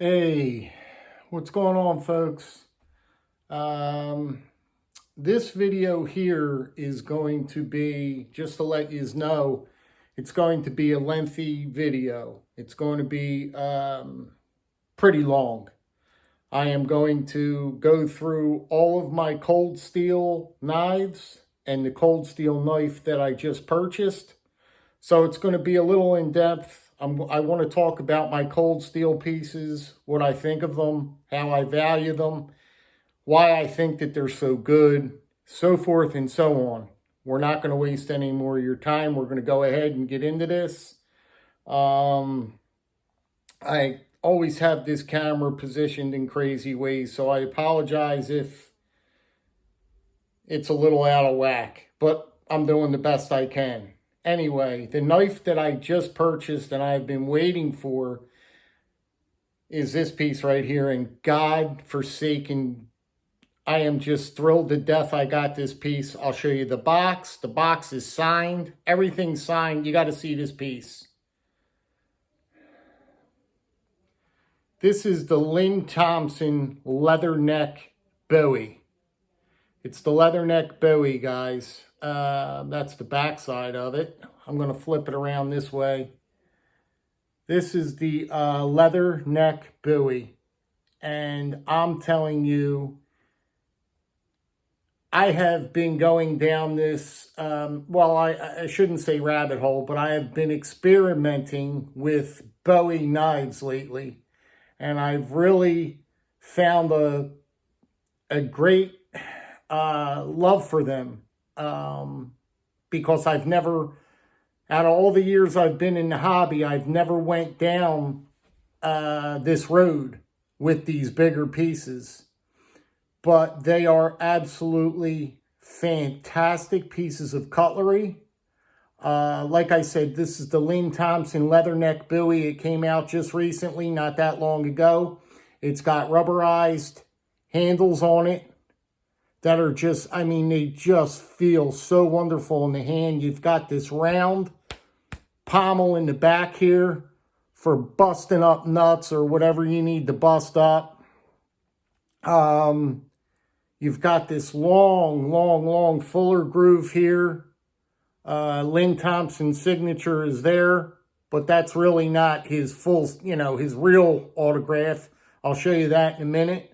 Hey, what's going on, folks? This video here is going to be, just to let you know, it's going to be a lengthy video. It's going to be pretty long. I am going to go through all of my cold steel knives and the cold steel knife that I just purchased. So it's going to be a little in-depth. I want to talk about my cold steel pieces, what I think of them, how I value them, why I think that they're so good, so forth and so on. We're not going to waste any more of your time. We're going to go ahead and get into this. I always have this camera positioned in crazy ways, so I apologize if it's a little out of whack, but I'm doing the best I can. Anyway, the knife that I just purchased and I've been waiting for is this piece right here. And God forsaken, I am just thrilled to death I got this piece. I'll show you the box. The box is signed. Everything's signed. You got to see this piece. This is the Lynn Thompson Leatherneck Bowie. It's the Leatherneck Bowie, guys. That's the back side of it. I'm going to flip it around this way. This is the Leatherneck Bowie. And I'm telling you, I have been going down this, well, I shouldn't say rabbit hole, but I have been experimenting with Bowie knives lately. And I've really found a great love for them. Because I've never, out of all the years I've been in the hobby, I've never went down this road with these bigger pieces. But they are absolutely fantastic pieces of cutlery. Like I said, this is the Lynn Thompson Leatherneck Bowie. It came out just recently, not that long ago. It's got rubberized handles on it that are just, I mean, they just feel so wonderful in the hand. You've got this round pommel in the back here for busting up nuts or whatever you need to bust up. You've got this long fuller groove here. Lynn Thompson's signature is there, but that's really not his full, his real autograph. I'll show you that in a minute.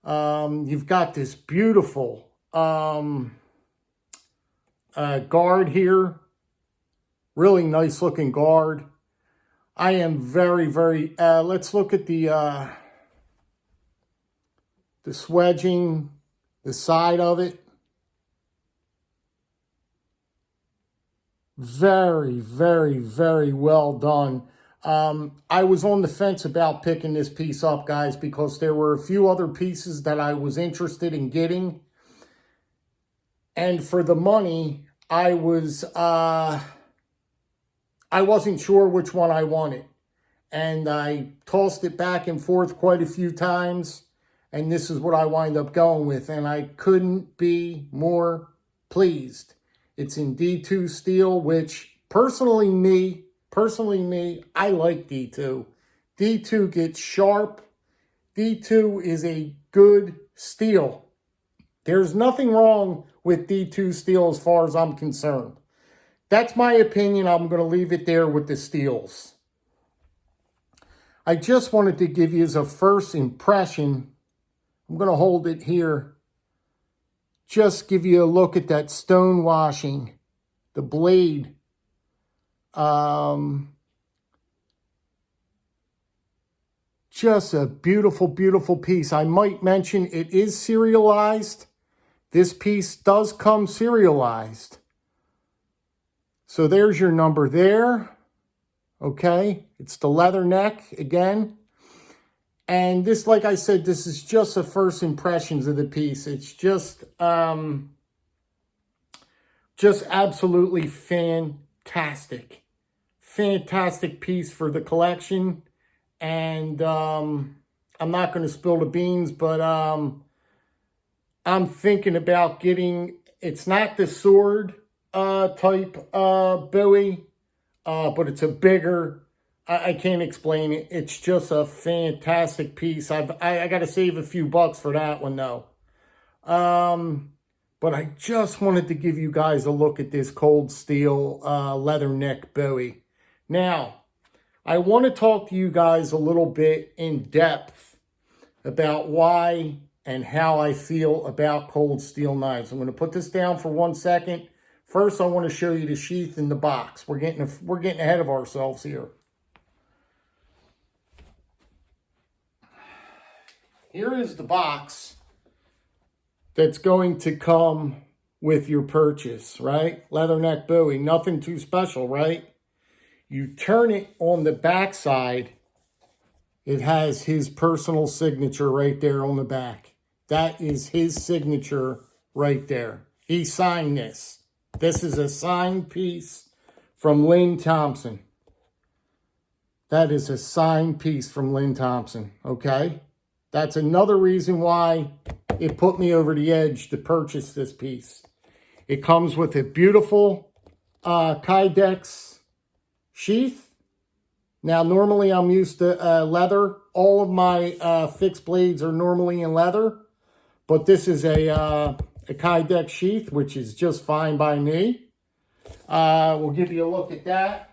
You've got this beautiful guard here. Really nice looking guard. I am very, let's look at the swedging, the side of it. Very well done. I was on the fence about picking this piece up, guys, because there were a few other pieces that I was interested in getting. And for the money, I wasn't sure which one I wanted. And I tossed it back and forth quite a few times. And this is what I wind up going with. And I couldn't be more pleased. It's in D2 steel, which personally me, I like D2. D2 gets sharp. D2 is a good steel. There's nothing wrong with D2 steel as far as I'm concerned. That's my opinion. I'm going to leave it there with the steels. I just wanted to give you as a first impression. I'm going to hold it here. Just give you a look at that stone washing, the blade. Just a beautiful piece. I might mention it is serialized. This piece does come serialized. So there's your number there. Okay, it's the leather neck again. And this, like I said, this is just the first impressions of the piece. It's just absolutely fantastic. Fantastic piece for the collection. And I'm not going to spill the beans, but I'm thinking about getting, it's not the sword type Bowie, but it's a bigger I can't explain it. It's just a fantastic piece. I got to save a few bucks for that one though. But I just wanted to give you guys a look at this cold steel Leatherneck Bowie. Now, I want to talk to you guys a little bit in depth about why and how I feel about cold steel knives. I'm going to put this down for 1 second. First, I want to show you the sheath in the box. We're getting ahead of ourselves here. Here is the box that's going to come with your purchase, right? Leatherneck Bowie, nothing too special, right? You turn it on the back side, it has his personal signature right there on the back. That is his signature right there. He signed this. This is a signed piece from Lynn Thompson. That is a signed piece from Lynn Thompson, okay? That's another reason why it put me over the edge to purchase this piece. It comes with a beautiful Kydex sheath. Now, normally I'm used to leather. All of my fixed blades are normally in leather. But this is a Kydex sheath, which is just fine by me. We'll give you a look at that.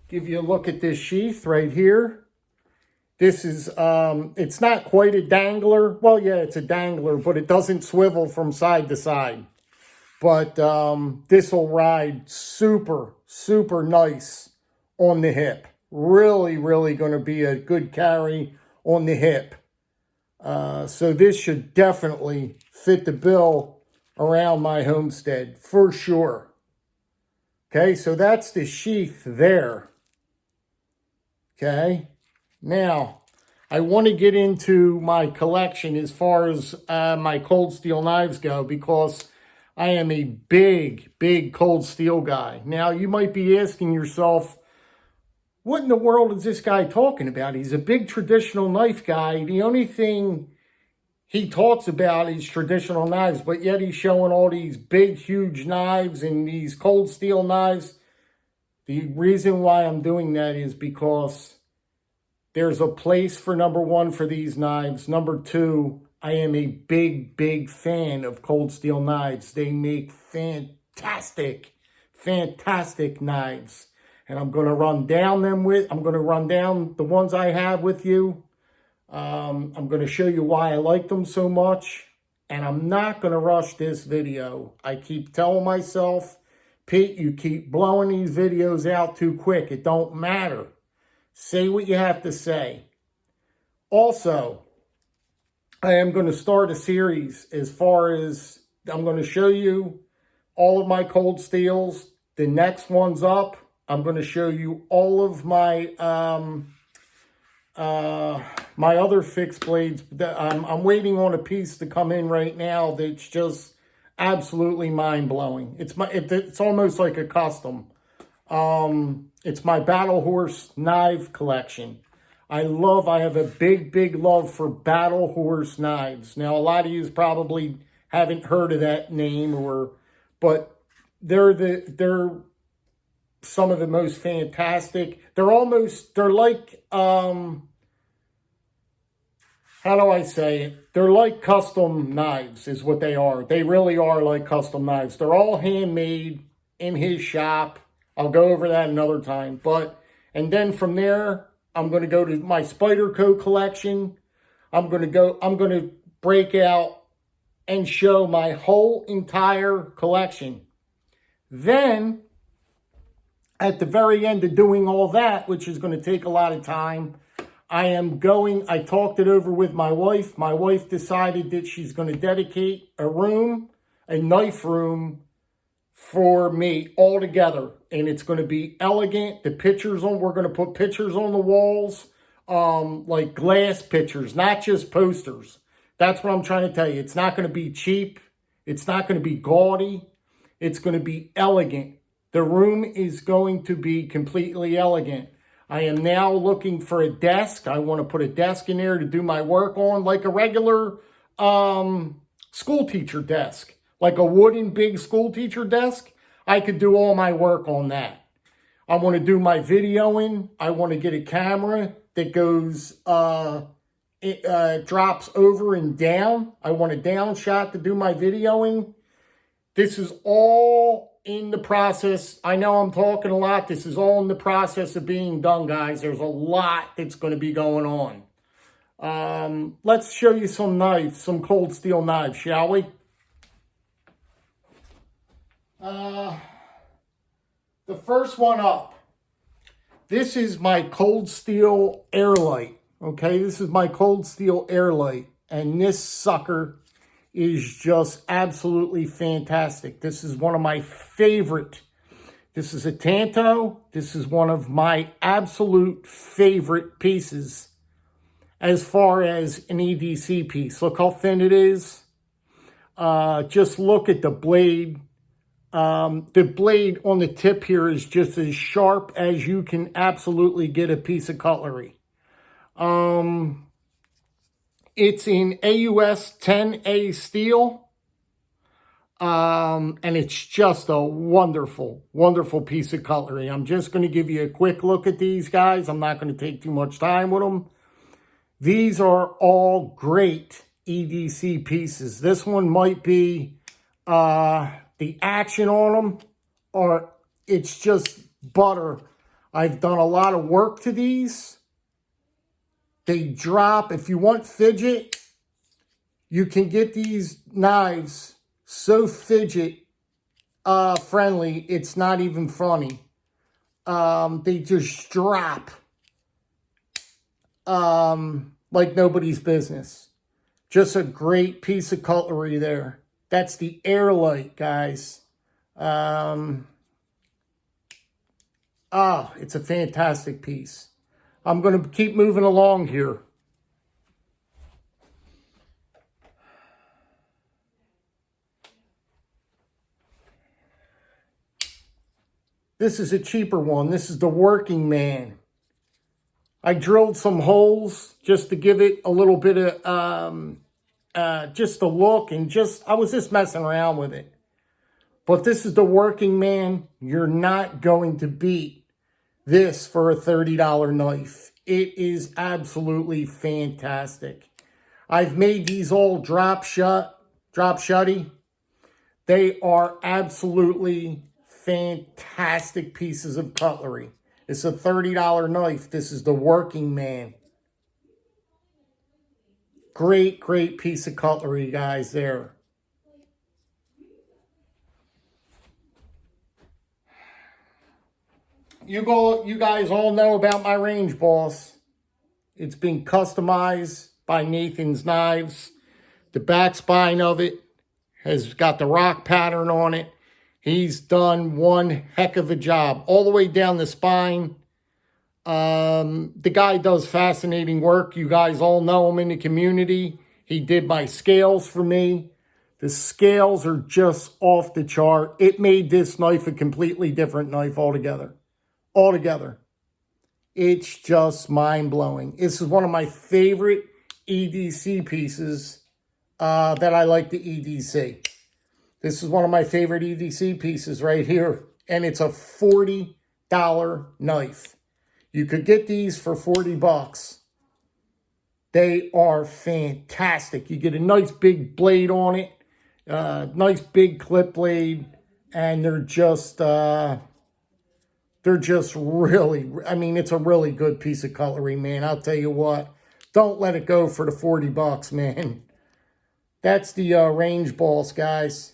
Give you a look at this sheath right here. This is, it's not quite a dangler. Well, yeah, it's a dangler, but it doesn't swivel from side to side. But this will ride super, super nice on the hip. Really, really going to be a good carry on the hip. So this should definitely fit the bill around my homestead for sure. Okay, so that's the sheath there. Okay, now I want to get into my collection as far as my cold steel knives go, because I am a big, big cold steel guy. Now, you might be asking yourself, what in the world is this guy talking about? He's a big traditional knife guy. The only thing he talks about is traditional knives, but yet he's showing all these big, huge knives and these cold steel knives. The reason why I'm doing that is because there's a place for number one for these knives. Number two, I am a big, big fan of cold steel knives. They make fantastic, fantastic knives. And I'm going to run down the ones I have with you. I'm going to show you why I like them so much. And I'm not going to rush this video. I keep telling myself, Pete, you keep blowing these videos out too quick. It don't matter. Say what you have to say. Also, I am going to start a series as far as I'm going to show you all of my cold steels. The next one's up. I'm going to show you all of my my other fixed blades. I'm waiting on a piece to come in right now that's just absolutely mind-blowing. It's almost like a custom. It's my Battle Horse knife collection. I have a big, big love for Battle Horse knives. Now, a lot of you probably haven't heard of that name, but they're some of the most fantastic. They're like, how do I say it? They're like custom knives is what they are. They really are like custom knives. They're all handmade in his shop. I'll go over that another time. And then from there, I'm going to go to my Spyderco collection. I'm going to break out and show my whole entire collection. Then, at the very end of doing all that, which is going to take a lot of time, I talked it over with my wife. My wife decided that she's going to dedicate a knife room for me altogether. And it's going to be elegant. We're going to put pictures on the walls, like glass pictures, not just posters. That's what I'm trying to tell you. It's not going to be cheap. It's not going to be gaudy. It's going to be elegant. The room is going to be completely elegant. I am now looking for a desk. I want to put a desk in there to do my work on, like a regular school teacher desk, like a wooden big school teacher desk. I could do all my work on that. I want to do my videoing. I want to get a camera that goes, drops over and down. I want a down shot to do my videoing. This is all in the process. I know I'm talking a lot. This is all in the process of being done, guys. There's a lot that's going to be going on. Let's show you some knives, some cold steel knives, shall we? The first one up. This is my cold steel Airlight. Okay, this is my cold steel Airlight. And this sucker is just absolutely fantastic. This is one of my favorite. This is a Tanto. This is one of my absolute favorite pieces as far as an EDC piece. Look how thin it is. Just look at the blade. The blade on the tip here is just as sharp as you can absolutely get a piece of cutlery. It's in AUS 10A steel. And it's just a wonderful, wonderful piece of cutlery. I'm just going to give you a quick look at these guys. I'm not going to take too much time with them. These are all great EDC pieces. This one might be the action on them, or it's just butter. I've done a lot of work to these. They drop. If you want fidget, you can get these knives so fidget friendly, it's not even funny. They just drop like nobody's business. Just a great piece of cutlery there. That's the Airlight, guys. It's a fantastic piece. I'm going to keep moving along here. This is a cheaper one. This is the Working Man. I drilled some holes just to give it a little bit of, just a look, and I was just messing around with it. But this is the Working Man. You're not going to beat this for a $30 knife. It is absolutely fantastic. I've made these all drop shutty. They are absolutely fantastic pieces of cutlery. It's a $30 knife. This is the Working Man. Great, great piece of cutlery, guys, there. You guys all know about my range boss. It's been customized by Nathan's Knives. The back spine of it has got the rock pattern on it. He's done one heck of a job all the way down the spine. The guy does fascinating work. You guys all know him in the community. He did my scales for me. The scales are just off the chart. It made this knife a completely different knife altogether. It's just mind-blowing. This is one of my favorite EDC pieces that I like to EDC. This is one of my favorite EDC pieces right here. And it's a $40 knife. You could get these for 40 bucks. They are fantastic. You get a nice big blade on it. Nice big clip blade. And they're just really, I mean, it's a really good piece of cutlery, man. I'll tell you what. Don't let it go for the 40 bucks, man. That's the range boss, guys.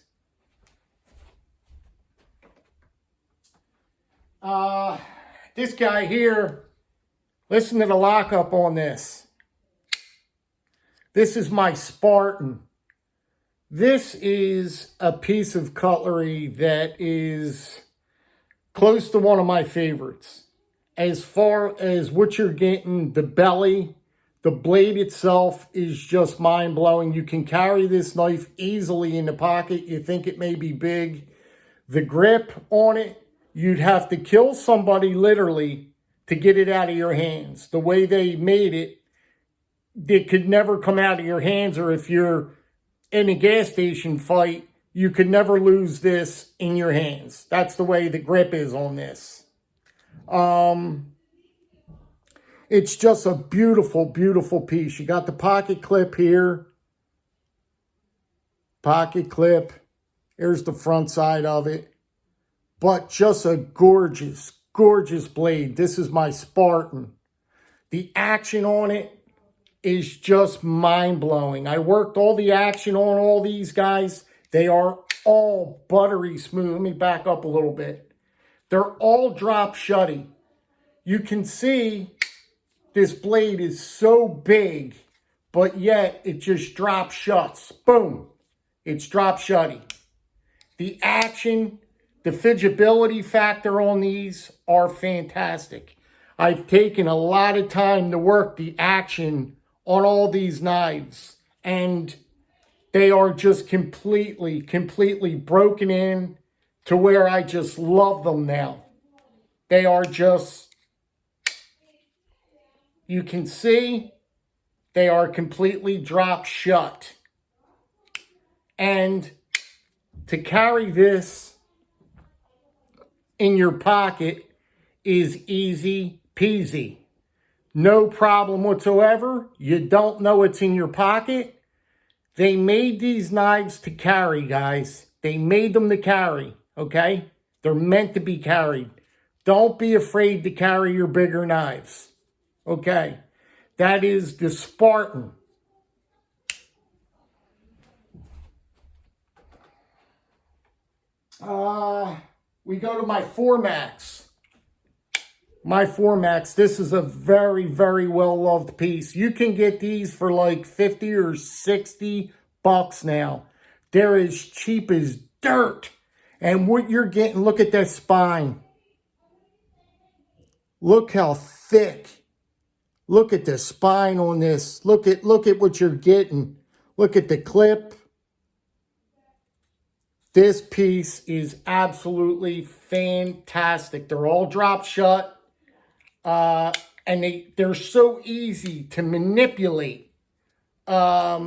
This guy here, listen to the lockup on this. This is my Spartan. This is a piece of cutlery that is close to one of my favorites. As far as what you're getting, the belly, the blade itself is just mind-blowing. You can carry this knife easily in the pocket. You think it may be big. The grip on it, you'd have to kill somebody literally to get it out of your hands. The way they made it, it could never come out of your hands, or if you're in a gas station fight, you could never lose this in your hands. That's the way the grip is on this. It's just a beautiful, beautiful piece. You got the pocket clip here. Pocket clip. Here's the front side of it. But just a gorgeous, gorgeous blade. This is my Spartan. The action on it is just mind-blowing. I worked all the action on all these guys. They are all buttery smooth. Let me back up a little bit. They're all drop shutty. You can see this blade is so big, but yet it just drop shuts. Boom. It's drop shutty. The action, the fidgetability factor on these are fantastic. I've taken a lot of time to work the action on all these knives, and they are just completely, completely broken in to where I just love them now. They are just, you can see, they are completely drop shut. And to carry this in your pocket is easy peasy. No problem whatsoever. You don't know it's in your pocket. They made these knives to carry, guys. They made them to carry, okay? They're meant to be carried. Don't be afraid to carry your bigger knives, okay? That is the Spartan. We go to my 4-Max. My 4-Max, this is a very, very well-loved piece. You can get these for like 50 or 60 bucks now. They're as cheap as dirt. And what you're getting, look at that spine. Look how thick. Look at the spine on this. Look at what you're getting. Look at the clip. This piece is absolutely fantastic. They're all drop shut. And they're so easy to manipulate. I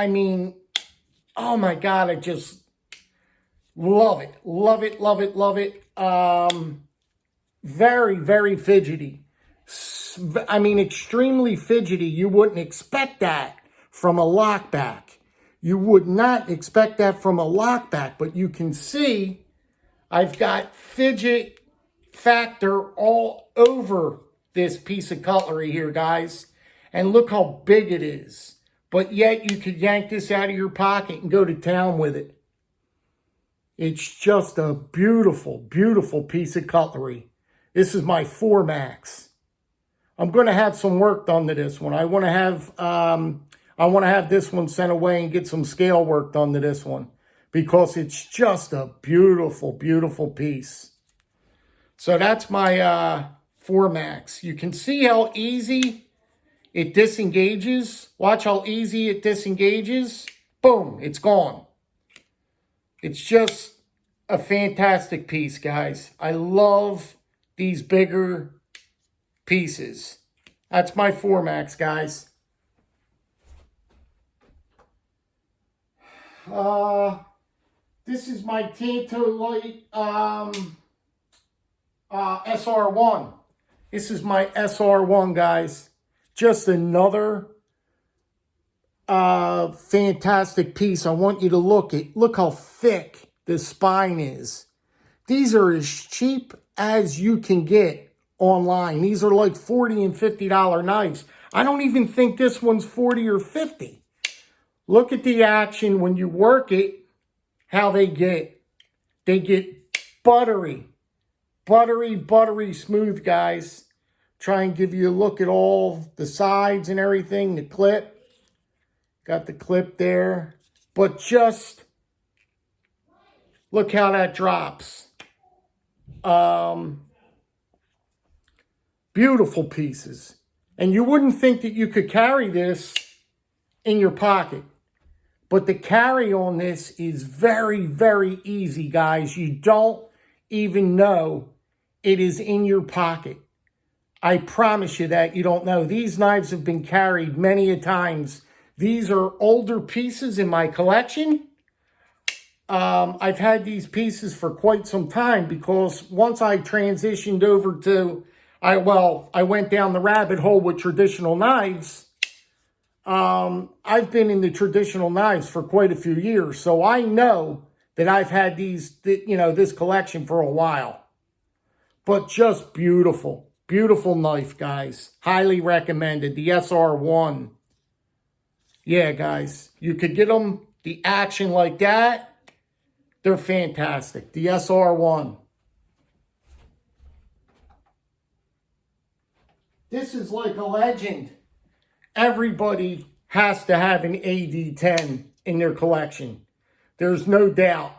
mean, oh my God, I just love it. Love it, love it, love it. Very, very fidgety. I mean, extremely fidgety. You wouldn't expect that from a lockback. You would not expect that from a lockback, but you can see I've got fidget factor all over this piece of cutlery here, guys. And look how big it is. But yet you could yank this out of your pocket and go to town with it. It's just a beautiful, beautiful piece of cutlery. This is my 4-Max. I'm going to have some work done to this one. I want to have this one sent away and get some scale work done to this one, because it's just a beautiful, beautiful piece. So that's my 4-Max. You can see how easy it disengages. Watch how easy it disengages. Boom, it's gone. It's just a fantastic piece, guys. I love these bigger pieces. That's my 4-Max, guys. This is my Tanto-Lite SR1. This is my SR1, guys. Just another fantastic piece. I want you to look how thick the spine is. These are as cheap as you can get online. These are like $40 and $50 knives. I don't even think this one's 40 or 50. Look at the action when you work it, how they get. They get buttery, buttery, buttery smooth, guys. Try and give you a look at all the sides and everything, the clip. Got the clip there. But just look how that drops. Beautiful pieces. And you wouldn't think that you could carry this in your pocket. But the carry on this is very, very easy, guys. You don't even know it is in your pocket. I promise you that you don't know. These knives have been carried many a times. These are older pieces in my collection. I've had these pieces for quite some time because once I transitioned over to, I went down the rabbit hole with traditional knives. I've been in the traditional knives for quite a few years, so I know that I've had this collection for a while. But just beautiful, beautiful knife, guys. Highly recommended. The SR1. Yeah, guys, you could get them, the action like that. They're fantastic. The SR1. This is like a legend. Everybody has to have an AD10 in their collection. There's no doubt.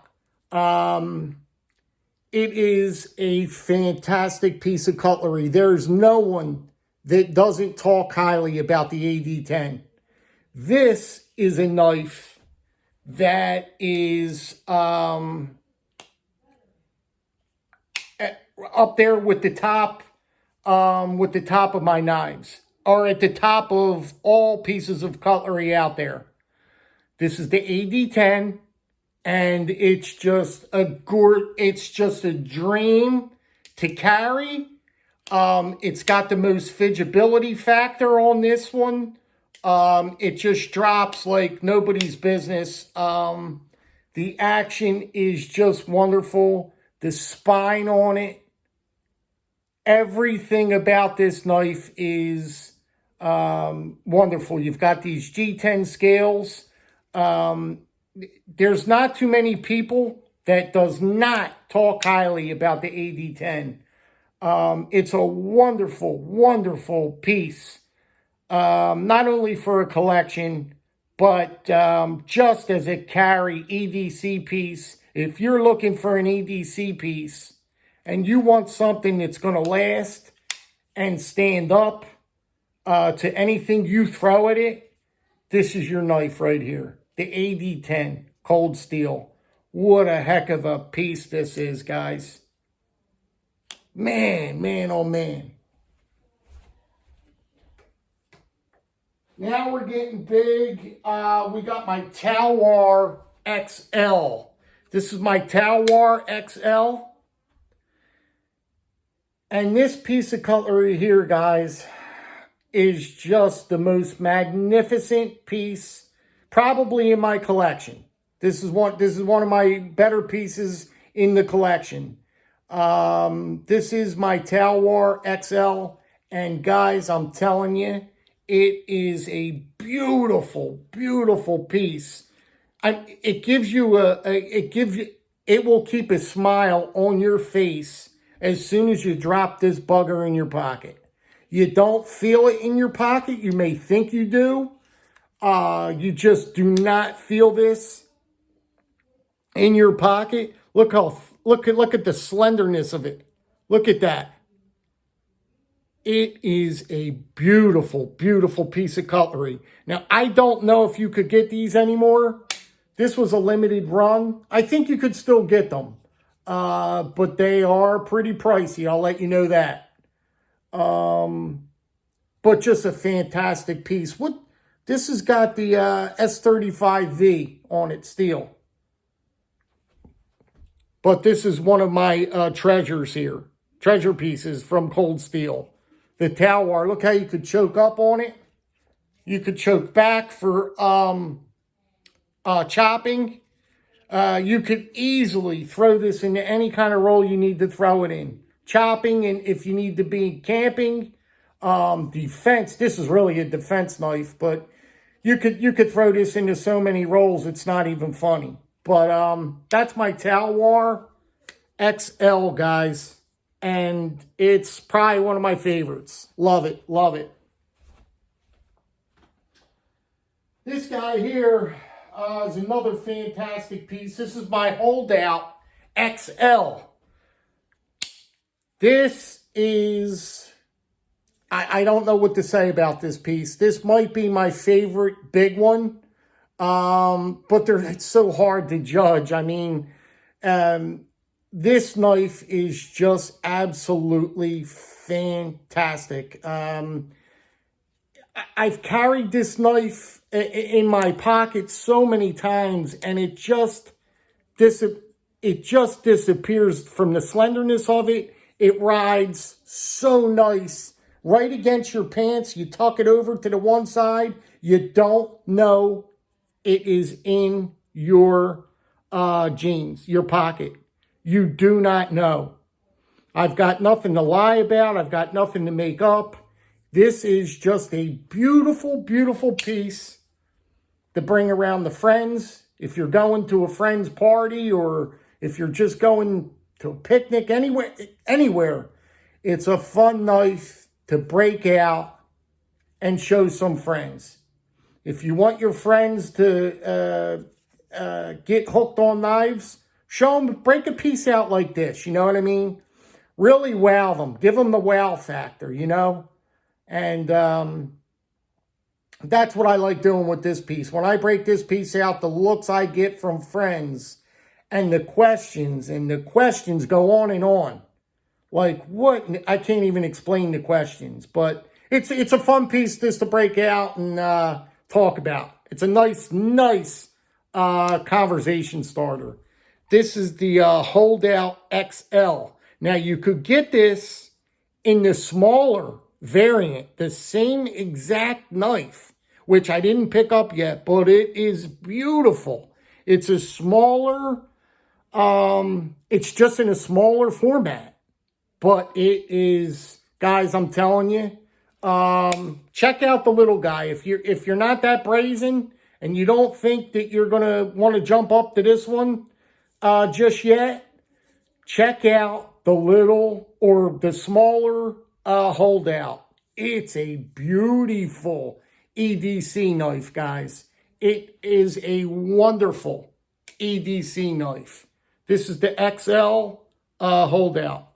It is a fantastic piece of cutlery. There's no one that doesn't talk highly about the AD10. This is a knife that is up there with the top of my knives, or at the top of all pieces of cutlery out there. This is the AD10, and it's just a dream to carry. It's got the most fidgeability factor on this one. It just drops like nobody's business. The action is just wonderful. The spine on it, everything about this knife is wonderful. You've got these G10 scales. There's not too many people that does not talk highly about the AD10. It's a wonderful, wonderful piece. Not only for a collection, but just as a carry EDC piece. If you're looking for an EDC piece and you want something that's going to last and stand up to anything you throw at it, this is your knife right here. The AD10 cold steel. What a heck of a piece this is, guys. Man, man, oh man. Now we're getting big. We got my Talwar XL. This is my Talwar XL. And this piece of cutlery here, guys, is just the most magnificent piece probably in my collection. This is one of my better pieces in the collection. This is my Talwar XL. And guys, I'm telling you, it is a beautiful, beautiful piece. It will keep a smile on your face as soon as you drop this bugger in your pocket. You don't feel it in your pocket. You may think you do. You just do not feel this in your pocket. Look at the slenderness of it. Look at that. It is a beautiful, beautiful piece of cutlery. Now, I don't know if you could get these anymore. This was a limited run. I think you could still get them. But they are pretty pricey. I'll let you know that. But just a fantastic piece. This has got the S35V on it, steel. But this is one of my treasures here. Treasure pieces from cold steel. The Talwar, look how you could choke up on it. You could choke back for chopping. You could easily throw this into any kind of roll you need to throw it in. Chopping, and if you need to be camping, defense. This is really a defense knife, but you could throw this into so many rolls, it's not even funny. But that's my Talwar XL, guys. And it's probably one of my favorites. Love it, love it. This guy here is another fantastic piece. This is my Holdout XL. This is, I don't know what to say about this piece. This might be my favorite big one. But it's so hard to judge. I mean, this knife is just absolutely fantastic. I've carried this knife in my pocket so many times, and it just it just disappears from the slenderness of it. It rides so nice right against your pants. You tuck it over to the one side. You don't know it is in your jeans, your pocket. You do not know. I've got nothing to lie about. I've got nothing to make up. This is just a beautiful, beautiful piece to bring around the friends. If you're going to a friend's party or if you're just going to a picnic, anywhere, it's a fun knife to break out and show some friends. If you want your friends to get hooked on knives, show them, break a piece out like this, you know what I mean? Really wow them. Give them the wow factor, you know? And that's what I like doing with this piece. When I break this piece out, the looks I get from friends and the questions go on and on. Like what? I can't even explain the questions, but it's a fun piece just to break out and talk about. It's a nice conversation starter. This is the Holdout XL. Now you could get this in the smaller variant, the same exact knife, which I didn't pick up yet, but it is beautiful. It's a smaller, it's just in a smaller format, but it is, guys, I'm telling you, check out the little guy. If you're not that brazen and you don't think that you're going to want to jump up to this one just yet, check out the little or the smaller Holdout. It's a beautiful EDC knife, guys. It is a wonderful EDC knife. This is the XL Holdout.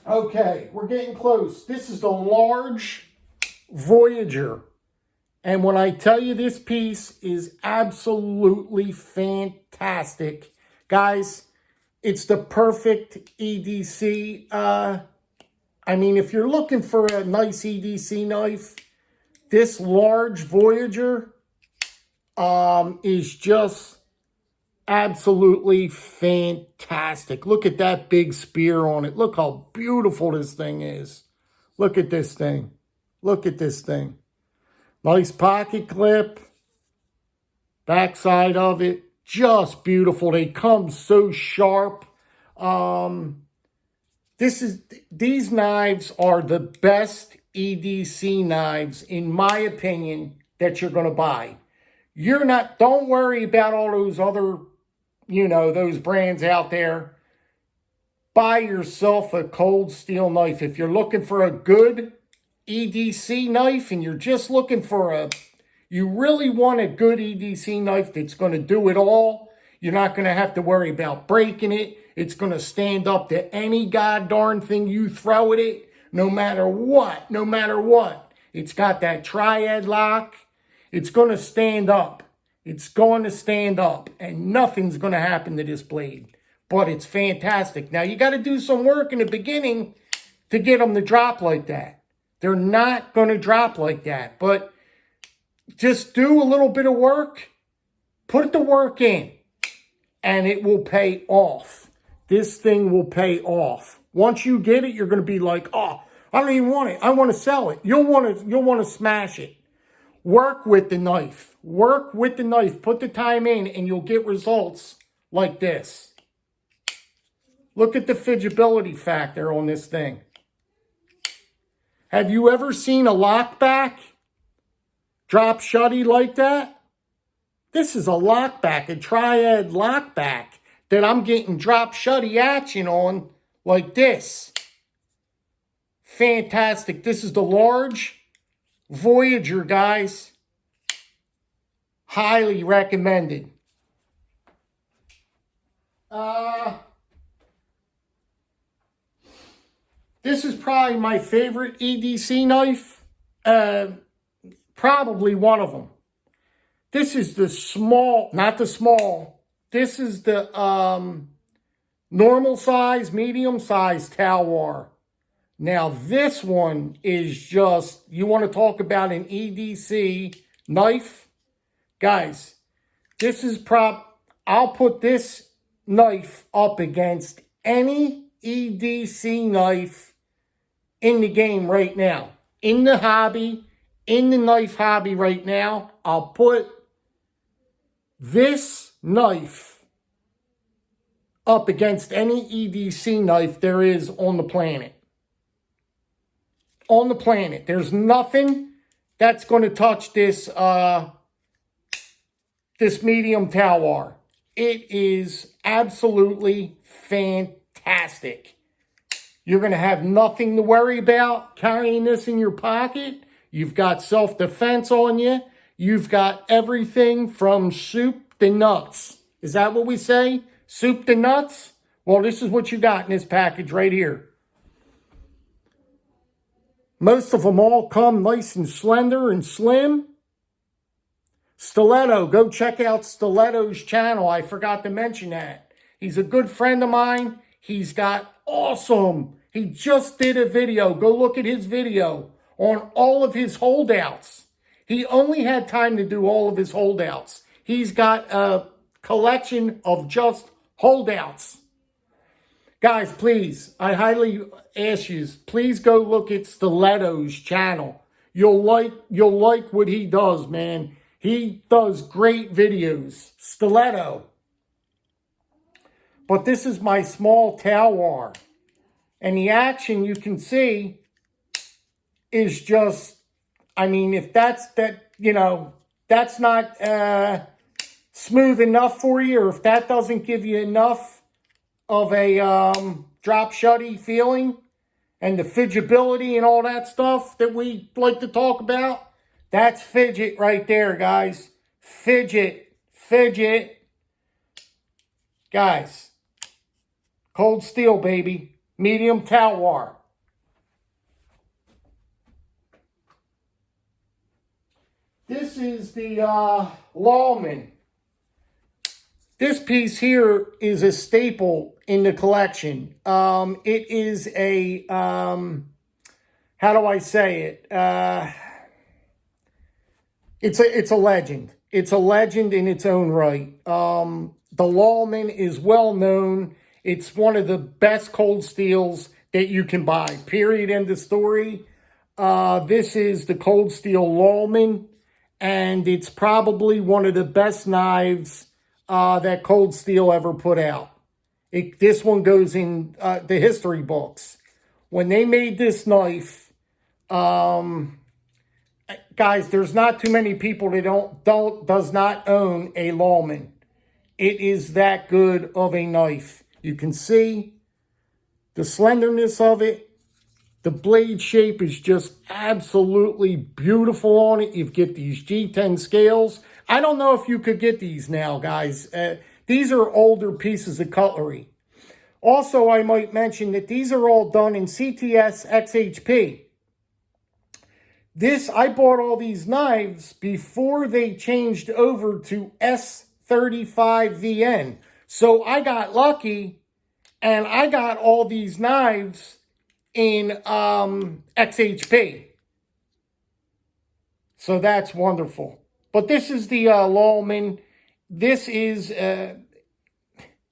Okay, we're getting close. This is the large Voyager. And when I tell you this piece is absolutely fantastic, guys, it's the perfect EDC. I mean, if you're looking for a nice EDC knife, this large Voyager is just absolutely fantastic. Look at that big spear on it. Look how beautiful this thing is. Look at this thing. Look at this thing. Nice pocket clip. Backside of it. Just beautiful. They come so sharp. These knives are the best EDC knives, in my opinion, that you're going to buy. Don't worry about all those other, those brands out there. Buy yourself a cold steel knife. If you're looking for a good EDC knife and you're just looking for you really want a good EDC knife that's going to do it all, you're not going to have to worry about breaking it. It's going to stand up to any god-darn thing you throw at it, no matter what. It's got that triad lock. It's going to stand up. It's going to stand up, and nothing's going to happen to this blade. But it's fantastic. Now, you got to do some work in the beginning to get them to drop like that. They're not going to drop like that, but just do a little bit of work, put the work in, and it will pay off. This thing will pay off. Once you get it, you're going to be like, oh, I don't even want it. I want to sell it. You'll want to smash it. Work with the knife. Work with the knife. Put the time in, and you'll get results like this. Look at the fidgeability factor on this thing. Have you ever seen a lockback drop shutty like that? This is a lockback, a triad lockback that I'm getting drop shutty action on like this. Fantastic. This is the large Voyager, guys. Highly recommended. This is probably my favorite EDC knife. Probably one of them. This is the small, not the small. This is the normal size, medium size Talwar. Now this one is just, you want to talk about an EDC knife? Guys, This is I'll put this knife up against any EDC knife in the game right now. In the hobby, in the knife hobby right now, I'll put this knife up against any EDC knife there is on the planet. On the planet. There's nothing that's going to touch this this medium Talwar. It is absolutely fantastic. You're going to have nothing to worry about carrying this in your pocket. You've got self-defense on you. You've got everything from soup to nuts. Is that what we say? Soup to nuts? Well, this is what you got in this package right here. Most of them all come nice and slender and slim. Stiletto, go check out Stiletto's channel. I forgot to mention that. He's a good friend of mine. He's got awesome. He just did a video. Go look at his video on all of his holdouts. He only had time to do all of his holdouts. He's got a collection of just holdouts. Guys, please, I highly ask you, please go look at Stiletto's channel. You'll like what he does, man. He does great videos. Stiletto. But this is my small Talwar. And the action you can see is just, I mean, if that's not smooth enough for you, or if that doesn't give you enough of a drop shutty feeling and the fidgetability and all that stuff that we like to talk about, that's fidget right there, guys. Fidget. Guys, cold steel, baby. Medium Talwar. This is the Lawman. This piece here is a staple in the collection. It is a, how do I say it? It's a legend. It's a legend in its own right. The Lawman is well known. It's one of the best cold steels that you can buy. Period. End of story. This is the cold steel Lawman, and it's probably one of the best knives that Cold Steel ever put out. This one goes in the history books. When they made this knife, guys, there's not too many people that does not own a Lawman. It is that good of a knife. You can see the slenderness of it. The blade shape is just absolutely beautiful on it. You get these G10 scales. I don't know if you could get these now, guys. These are older pieces of cutlery. Also, I might mention that these are all done in CTS XHP. I bought all these knives before they changed over to S35VN. So I got lucky, and I got all these knives in XHP. So that's wonderful. But this is the Lawman. This is,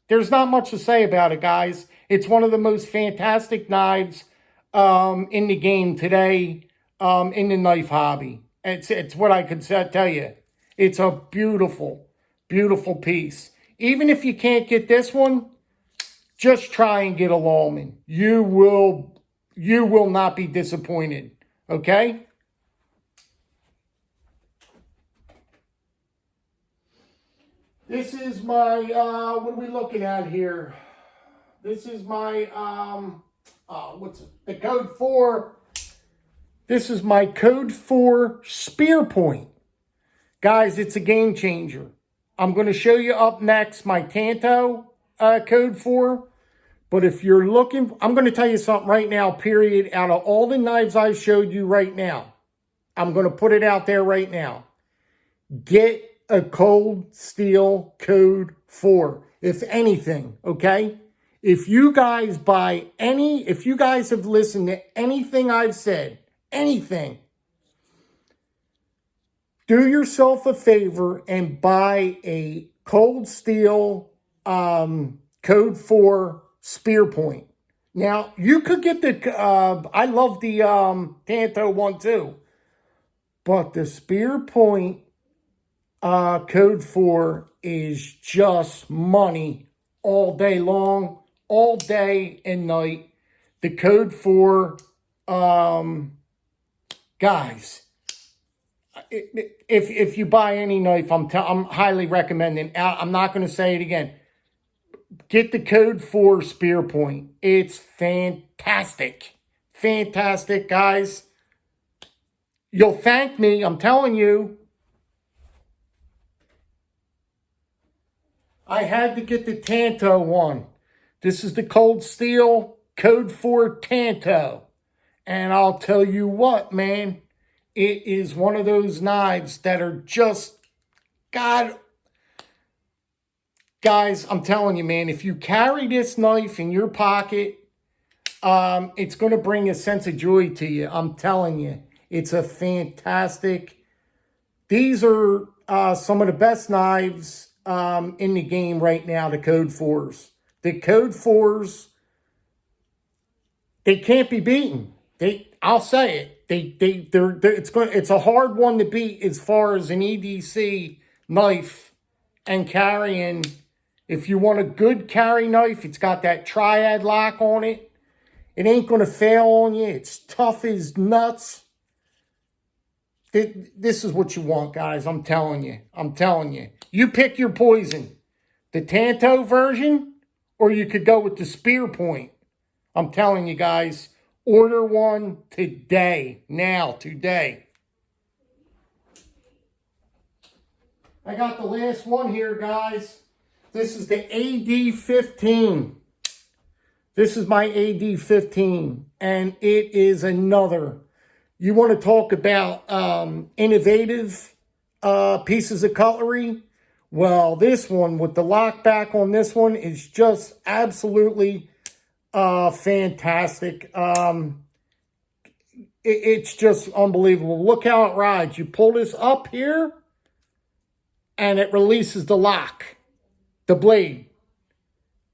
there's not much to say about it, guys. It's one of the most fantastic knives in the game today, in the knife hobby. It's what I could tell you. It's a beautiful, beautiful piece. Even if you can't get this one, just try and get a Lawman. You will not be disappointed, okay? This is my, what are we looking at here? This is my, the Code 4. This is my Code 4 spear point. Guys, it's a game changer. I'm going to show you up next my Tanto Code 4. But if you're looking, I'm going to tell you something right now, period. Out of all the knives I've showed you right now, I'm going to put it out there right now. Get a Cold Steel Code 4, if anything, okay? If you guys if you guys have listened to anything I've said, anything, do yourself a favor and buy a cold steel code 4 spear point. Now, you could get the, I love the Tanto one too, but the spear point code 4 is just money all day long, all day and night. The code 4, guys, if you buy any knife, I'm highly recommending. I'm not going to say it again. Get the code 4 spear point. It's fantastic. Fantastic, guys. You'll thank me. I'm telling you. I had to get the Tanto one. This is the cold steel code 4 Tanto. And I'll tell you what, man. It is one of those knives that are just, God, guys, I'm telling you, man, if you carry this knife in your pocket, it's going to bring a sense of joy to you. I'm telling you, it's a fantastic. These are some of the best knives in the game right now, the code 4s. The code 4s, they can't be beaten. I'll say it. It's a hard one to beat as far as an EDC knife and carrying. If you want a good carry knife, it's got that triad lock on it. It ain't going to fail on you. It's tough as nuts. This is what you want, guys. I'm telling you. I'm telling you. You pick your poison. The Tanto version, or you could go with the spear point. I'm telling you, guys. Order one today. Now, today. I got the last one here, guys. This is the AD-15. This is my AD-15. And it is another. You want to talk about innovative pieces of cutlery? Well, this one with the lock back on this one is just absolutely fantastic. It's just unbelievable. Look how it rides. You pull this up here and it releases the lock, the blade,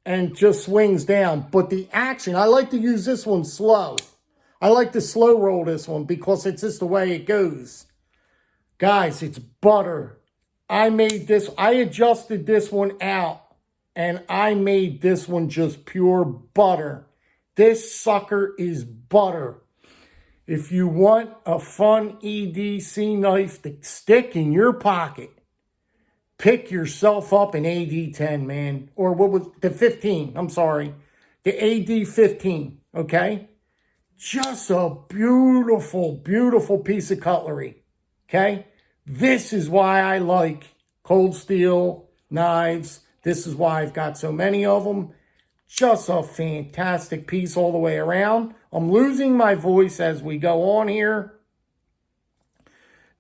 and just swings down. But the action, I like to use this one slow. I like to slow roll this one because it's just the way it goes. Guys, it's butter. I adjusted this one out. And I made this one just pure butter. This sucker is butter. If you want a fun EDC knife to stick in your pocket, pick yourself up an AD-10, man. Or what was the 15? I'm sorry. The AD-15, okay? Just a beautiful, beautiful piece of cutlery, okay? This is why I like cold steel knives. This is why I've got so many of them. Just a fantastic piece all the way around. I'm losing my voice as we go on here.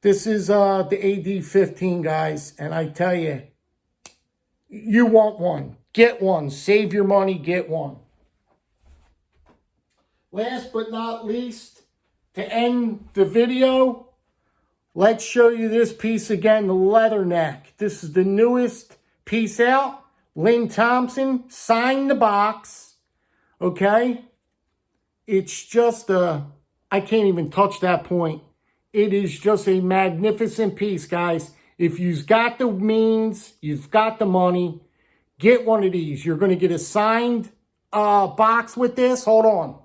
This is the AD-15, guys. And I tell you, you want one. Get one. Save your money. Get one. Last but not least, to end the video, let's show you this piece again, the Leatherneck. This is the newest piece out. Lynn Thompson signed the box. Okay? It's just I can't even touch that point. It is just a magnificent piece, guys. If you've got the means, you've got the money, get one of these. You're going to get a signed box with this. Hold on.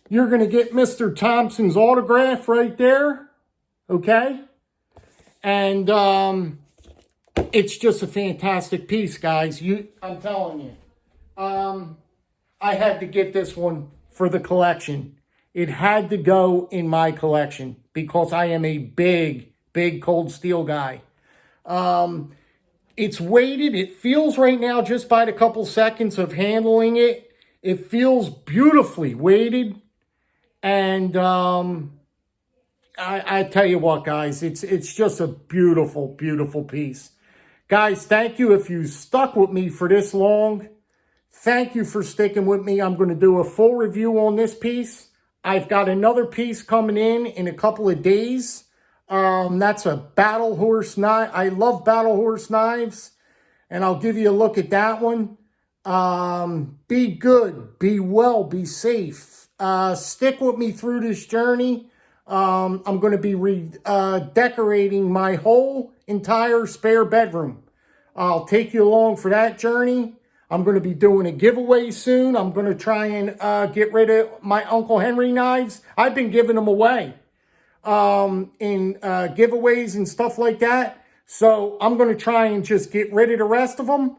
You're going to get Mr. Thompson's autograph right there. Okay? And it's just a fantastic piece, guys. I'm telling you. I had to get this one for the collection. It had to go in my collection because I am a big, big cold steel guy. It's weighted. It feels right now, just by the couple seconds of handling it, it feels beautifully weighted. And I tell you what, guys, it's just a beautiful, beautiful piece. Guys, thank you if you stuck with me for this long. Thank you for sticking with me. I'm going to do a full review on this piece. I've got another piece coming in a couple of days. That's a battle horse knife. I love battle horse knives, and I'll give you a look at that one. Be good, be well, be safe. Stick with me through this journey. I'm going to be decorating my whole entire spare bedroom. I'll take you along for that journey. I'm going to be doing a giveaway soon. I'm going to try and get rid of my Uncle Henry knives. I've been giving them away in giveaways and stuff like that. So I'm going to try and just get rid of the rest of them.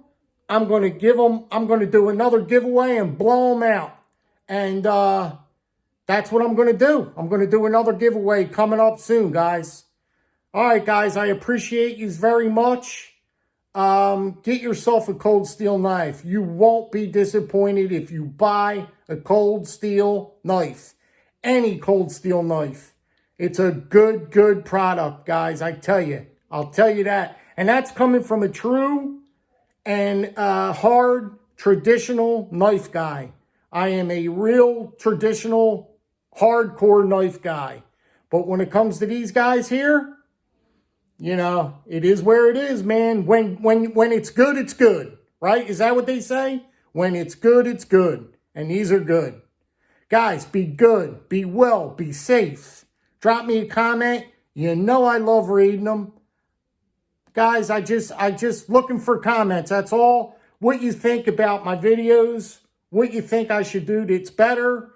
I'm going to do another giveaway and blow them out. And that's what I'm going to do. I'm going to do another giveaway coming up soon, guys. All right, guys, I appreciate you very much. Get yourself a Cold Steel knife. You won't be disappointed if you buy a Cold Steel knife. Any Cold Steel knife. It's a good product, guys. I tell you. I'll tell you that. And that's coming from a true and hard traditional knife guy. I am a real traditional hardcore knife guy. But when it comes to these guys here, you know, it is where it is, man. When it's good, right? Is that what they say? When it's good, it's good. And these are good. Guys, be good, be well, be safe. Drop me a comment. You know I love reading them. Guys, I just looking for comments. That's all. What you think about my videos. What you think I should do that's better.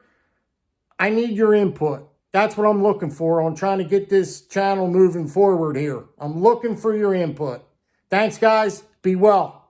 I need your input. That's what I'm looking for on trying to get this channel moving forward here. I'm looking for your input. Thanks, guys. Be well.